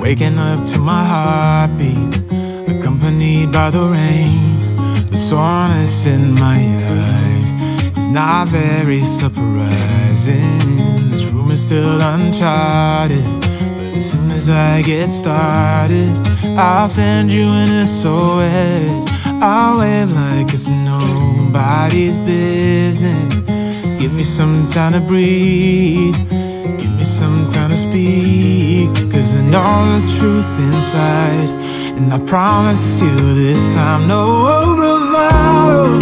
Waking up to my heartbeats, accompanied by the rain. The soreness in my eyes is not very surprising. This room is still uncharted, but as soon as I get started, I'll send you an SOS. I'll wave like it's nobody's business. Give me some time to breathe, give me some time to speak, 'cause I know the truth inside. And I promise you this time, no bravado,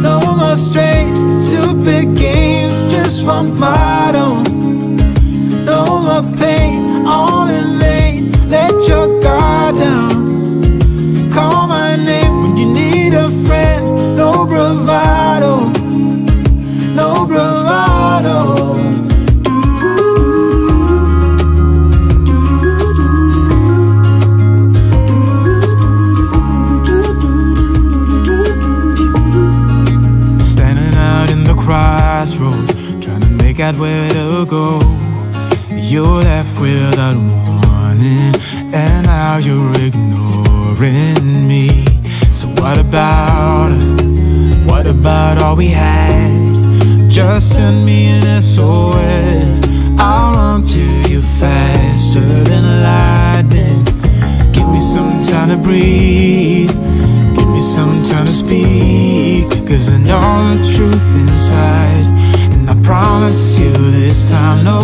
no more strange, stupid games, just one motto. No more pain, all in vain, let your guard down. Call my name when you need a friend. No bravado, no bravado. Standing out in the crossroads, trying to make out where to go. You're left without warning, and now you're ignoring me. So what about us? What about all we had? Just send me an SOS. I'll run to you faster than lightning. Give me some time to breathe, give me some time to speak, 'cause I know the truth inside. And I promise you this time, no